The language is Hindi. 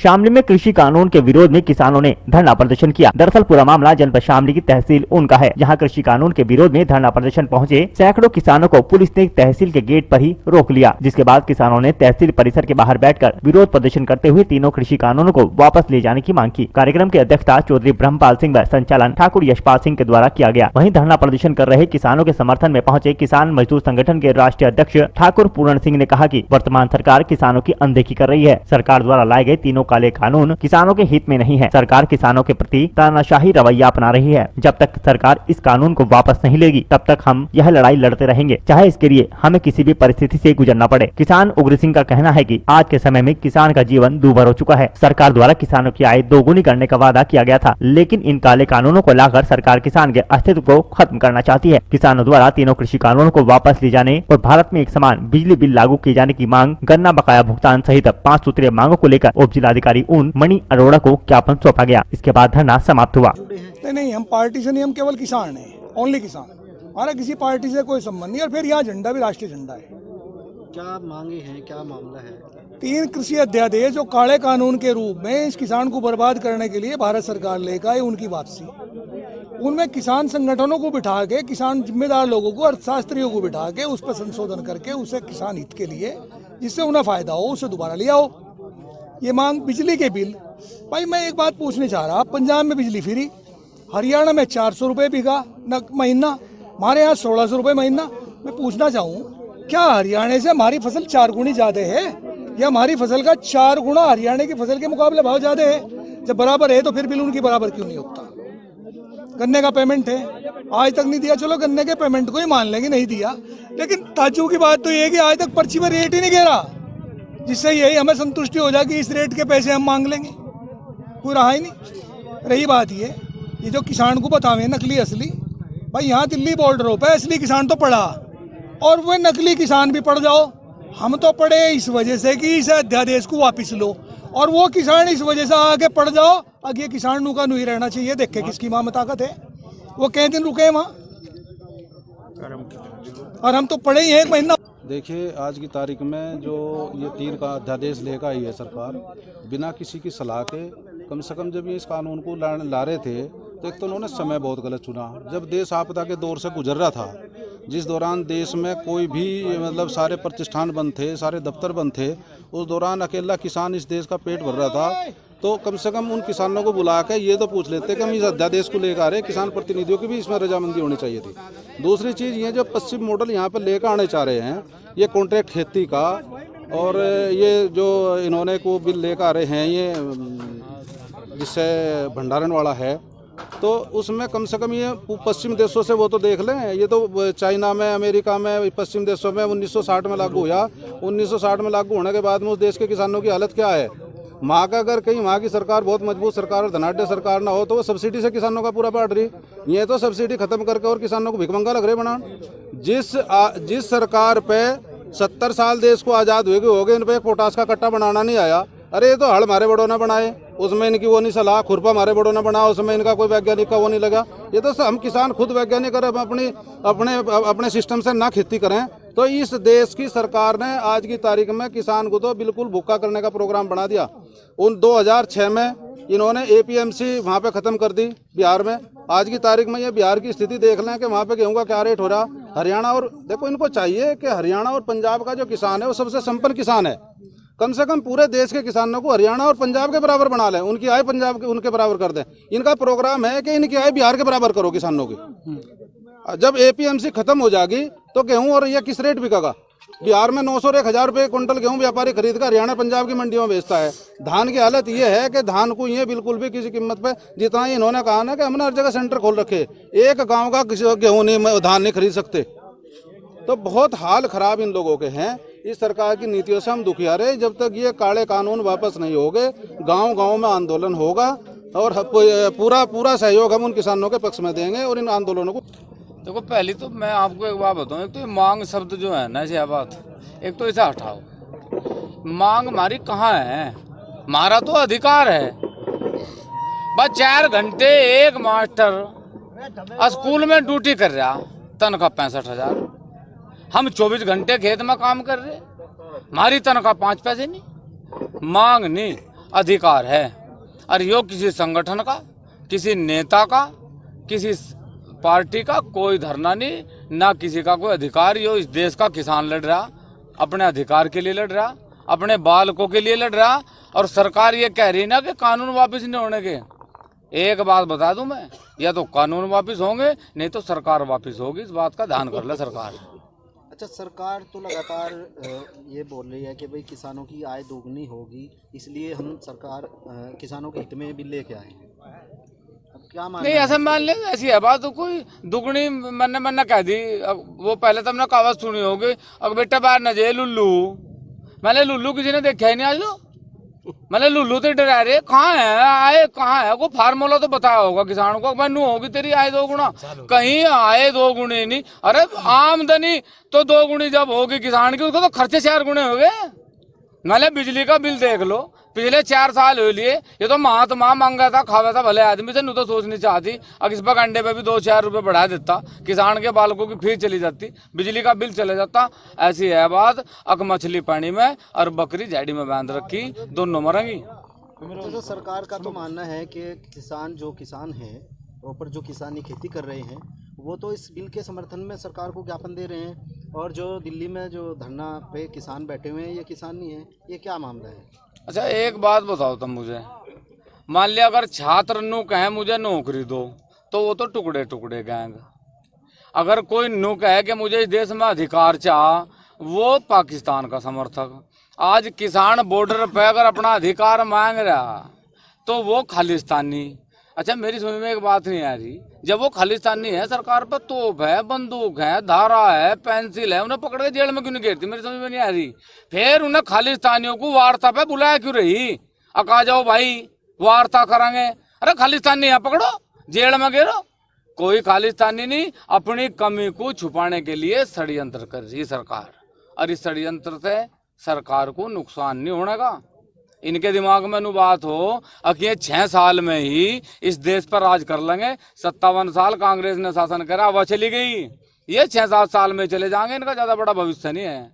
शामली में कृषि कानून के विरोध में किसानों ने धरना प्रदर्शन किया। दरअसल पूरा मामला जनपद शामली की तहसील ऊन का है, जहां कृषि कानून के विरोध में धरना प्रदर्शन पहुंचे सैकड़ों किसानों को पुलिस ने तहसील के गेट पर ही रोक लिया, जिसके बाद किसानों ने तहसील परिसर के बाहर बैठकर विरोध प्रदर्शन करते हुए तीनों कृषि कानूनों को वापस ले जाने की मांग की। कार्यक्रम की अध्यक्षता चौधरी ब्रह्मपाल सिंह व संचालन ठाकुर यशपाल सिंह के द्वारा किया गया। वहीं धरना प्रदर्शन कर रहे किसानों के समर्थन में पहुंचे किसान मजदूर संगठन के राष्ट्रीय अध्यक्ष ठाकुर पूर्ण सिंह ने कहा कि वर्तमान सरकार किसानों की अनदेखी कर रही है। सरकार द्वारा लाए गए तीनों काले कानून किसानों के हित में नहीं है। सरकार किसानों के प्रति तानाशाही रवैया अपना रही है। जब तक सरकार इस कानून को वापस नहीं लेगी तब तक हम यह लड़ाई लड़ते रहेंगे, चाहे इसके लिए हमें किसी भी परिस्थिति से गुजरना पड़े। किसान उग्र सिंह का कहना है कि आज के समय में किसान का जीवन दूभर हो चुका है। सरकार द्वारा किसानों की आय दोगुनी करने का वादा किया गया था, लेकिन इन काले कानूनों को लाकर सरकार किसान के अस्तित्व को खत्म करना चाहती है। किसानों द्वारा तीनों कृषि कानूनों को वापस ले जाने और भारत में एक समान बिजली बिल लागू किए जाने की मांग, गन्ना बकाया भुगतान सहित 5 सूत्रीय मांगों को लेकर उप जिलाधिकारी ऊन मणि अरोड़ा को ज्ञापन सौंपा गया। इसके बाद धरना समाप्त हुआ। नहीं, हम पार्टी से नहीं, हम केवल किसान हैं, ओनली किसान। हमारा किसी पार्टी से कोई संबंध नहीं। और फिर यहाँ झंडा भी राष्ट्रीय झंडा है। क्या मांगे हैं, क्या मामला है? 3 कृषि अध्यादेश जो काले कानून के रूप में इस किसान को बर्बाद करने के लिए भारत सरकार लेकर आई, उनकी वापसी। उनमें किसान संगठनों को बिठा के, किसान जिम्मेदार लोगों को, अर्थशास्त्रियों को बिठा के उस पर संशोधन करके उसे किसान हित के लिए जिससे उन्हें फायदा हो उसे दोबारा ले आओ। ये मांग बिजली के बिल, भाई मैं एक बात पूछने चाह रहा, पंजाब में बिजली फ्री, हरियाणा में 400 रुपये बीघा महीना, हमारे यहाँ 1600 रुपये महीना। मैं पूछना चाहूँ, क्या हरियाणा से हमारी फसल 4 गुनी ज्यादा है या हमारी फसल का 4 गुना हरियाणा की फसल के मुकाबले भाव ज्यादा है? जब बराबर है तो फिर बिल उनकी बराबर क्यों नहीं होता? गन्ने का पेमेंट है, आज तक नहीं दिया, चलो गन्ने के पेमेंट को ही मान लेंगे नहीं दिया, लेकिन ताज्जुब की बात तो ये है कि आज तक पर्ची में रेट ही नहीं गिरा, जिससे यही हमें संतुष्टि हो जाए कि इस रेट के पैसे हम मांग लेंगे। कोई रहा ही नहीं। रही बात ये जो किसान को बतावे नकली असली, भाई यहाँ दिल्ली बॉर्डरों पे असली किसान तो पड़ा और वो नकली किसान भी पड़ जाओ। हम तो पड़े इस वजह से कि इस अध्यादेश को वापस लो, और वो किसान इस वजह से आगे पड़ जाओ। आगे किसान नू का नू ही रहना चाहिए, देखे किसकी माँ में ताकत है। वो कई दिन रुके वहाँ और हम तो पड़े ही 1 महीना। देखिए, आज की तारीख में जो ये 3 का अध्यादेश लेकर आई है सरकार, बिना किसी की सलाह के, कम से कम जब ये इस कानून को ला रहे थे तो एक तो उन्होंने समय बहुत गलत चुना। जब देश आपदा के दौर से गुजर रहा था, जिस दौरान देश में कोई भी मतलब सारे प्रतिष्ठान बंद थे, सारे दफ्तर बंद थे, उस दौरान अकेला किसान इस देश का पेट भर रहा था, तो कम से कम उन किसानों को बुला के ये तो पूछ लेते कि हम इस अध्यादेश को लेकर आ रहे, किसान प्रतिनिधियों की भी इसमें रजामंदी होनी चाहिए थी। दूसरी चीज़ ये जो पश्चिम मॉडल यहाँ पर लेकर आने चाह रहे हैं, ये कॉन्ट्रैक्ट खेती का, और ये जो इन्होंने को बिल लेकर आ रहे हैं, ये जिससे भंडारण वाला है, तो उसमें कम से कम ये पश्चिम देशों से वो तो देख लें। ये तो चाइना में, अमेरिका में, पश्चिम देशों में 1960 में लागू हुआ। 1960 में लागू होने के बाद में उस देश के किसानों की हालत क्या है? वहाँ का अगर कहीं वहाँ की सरकार बहुत मजबूत सरकार और धनाढ़ सरकार ना हो तो वो सब्सिडी से किसानों का पूरा बांट रही। ये तो सब्सिडी खत्म करके और किसानों को भिखमंगा लग रहे बना। जिस सरकार पे 70 साल देश को आज़ाद हुए हो गए, इन पर पोटास का कट्टा बनाना नहीं आया। अरे ये तो हड़ हमारे बड़ों ने बनाए, उसमें इनकी वो नहीं सलाह, खुरपा हमारे बड़ों ने बना, उसमें इनका कोई वैज्ञानिक का वो नहीं लगा। ये तो हम किसान खुद वैज्ञानिक अगर अपने सिस्टम से ना खेती करें तो इस देश की सरकार ने आज की तारीख में किसान को तो बिल्कुल भूखा करने का प्रोग्राम बना दिया। उन 2006 में इन्होंने APMC वहाँ पे ख़त्म कर दी बिहार में। आज की तारीख में ये बिहार की स्थिति देख लें कि वहाँ पे गेहूँ का क्या रेट हो रहा। हरियाणा और देखो, इनको चाहिए कि हरियाणा और पंजाब का जो किसान है वो सबसे संपन्न किसान है। कम से कम पूरे देश के किसानों को हरियाणा और पंजाब के बराबर बना लें, उनकी आय पंजाब के उनके बराबर कर दें। इनका प्रोग्राम है कि इनकी आय बिहार के बराबर करो किसानों की। जब APMC खत्म हो जाएगी तो गेहूं और ये किस रेट बिकेगा? बिहार में 900 और 1000 रुपये क्विंटल गेहूं व्यापारी खरीद कर हरियाणा पंजाब की मंडियों में बेचता है। धान की हालत ये है कि धान को ये बिल्कुल भी किसी कीमत पे, जितना ही इन्होंने कहा ना कि हमने हर जगह सेंटर खोल रखे, एक गाँव का गेहूँ नहीं, धान नहीं खरीद सकते। तो बहुत हाल खराब इन लोगों के हैं। इस सरकार की नीतियों से हम दुखिया रहे। जब तक ये काले कानून वापस नहीं होंगे, गांव-गांव में आंदोलन होगा और पूरा सहयोग हम उन किसानों के पक्ष में देंगे और इन आंदोलनों को। देखो, पहली तो मैं आपको एक बात बताऊं, एक तो ये मांग शब्द जो है ना, ऐसी बात, एक तो इसे हटाओ। मांग हमारी कहाँ है? हमारा तो अधिकार है। बस 4 घंटे एक मास्टर स्कूल में ड्यूटी कर रहा, तनख्वाह 65,000। हम 24 घंटे खेत में काम कर रहे, हमारी तनख्वाह 5 पैसे नहीं। मांग नहीं, अधिकार है। और यो किसी संगठन का, किसी नेता का, किसी पार्टी का कोई धरना नहीं, ना किसी का कोई अधिकार। यो इस देश का किसान लड़ रहा, अपने अधिकार के लिए लड़ रहा, अपने बालकों के लिए लड़ रहा। और सरकार ये कह रही ना कि कानून वापस नहीं होने के। एक बात बता दूं मैं, या तो कानून वापस होंगे, नहीं तो सरकार वापस होगी। इस बात का ध्यान कर ले सरकार। अच्छा, सरकार तो लगातार ये बोल रही है कि भाई किसानों की आय दोगुनी होगी, इसलिए हम सरकार किसानों के हित में बिल लेके आए हैं। अब क्या मानना नहीं, ऐसा मान ले, ऐसी है बात तो कोई दुगनी मैंने कह दी। अब वो पहले तो हमने कहावत सुनी होगी, अब बेटा बाहर न जाए लुल्लू। मैंने लुल्लू किसी ने देखा ही नहीं आज लो। मैंने लुल्लू तो डरा रहे कहाँ है, आए कहाँ है, वो फार्मूला तो बताया होगा किसान को, मैनू होगी तेरी आय 2 गुना, कहीं आए 2 गुनी नहीं। अरे आमदनी तो 2 गुनी जब होगी किसान की, उसको तो खर्चे 4 गुने हो गए। मैंने बिजली का बिल देख लो, पिछले 4 साल हो लिए, ये तो महात्मा मांगा था, खावा था भले आदमी से, नू तो सोचनी चाहती। अब इस पर अंडे पे भी 2-4 रुपए बढ़ा देता, किसान के बालकों की फीस चली जाती, बिजली का बिल चले जाता। ऐसी है बात। अक मछली पानी में और बकरी झाड़ी में बांध रखी, दोनों मरेंगी। तो सरकार का तो मानना है कि किसान है, प्रॉपर जो किसानी खेती कर रहे हैं, वो तो इस बिल के समर्थन में सरकार को ज्ञापन दे रहे हैं। और जो दिल्ली में जो धरना पे किसान बैठे हुए हैं, ये किसान नहीं है, ये क्या मामला है? अच्छा, एक बात बताओ तुम मुझे, मान लिया अगर छात्र नू कहे मुझे नौकरी दो, तो वो तो टुकड़े टुकड़े गएंगे। अगर कोई नू कहे कि मुझे इस देश में अधिकार चाह, वो पाकिस्तान का समर्थक। आज किसान बॉर्डर पे अगर अपना अधिकार मांग रहा, तो वो खालिस्तानी। अच्छा, मेरी समझ में एक बात नहीं आ रही, जब वो खालिस्तानी है, सरकार पर तोप है, बंदूक है, धारा है, पेंसिल है, उन्हें पकड़ के जेल में क्यों नहीं घेरती, मेरी समझ में नहीं आ रही। फिर उन्हें खालिस्तानियों को वार्ता पे बुलाया क्यों रही? आ जाओ भाई वार्ता करेंगे। अरे खालिस्तानी है, पकड़ो जेल में घेरो। कोई खालिस्तानी नहीं, अपनी कमी को छुपाने के लिए षड्यंत्र कर रही सरकार। और इस षड्यंत्र से सरकार को नुकसान नहीं होने का। इनके दिमाग में नु बात हो कि ये 6 साल में ही इस देश पर राज कर लेंगे। 57 साल कांग्रेस ने शासन करा, वह चली गई, ये 6-7 साल में चले जाएंगे। इनका ज्यादा बड़ा भविष्य नहीं है।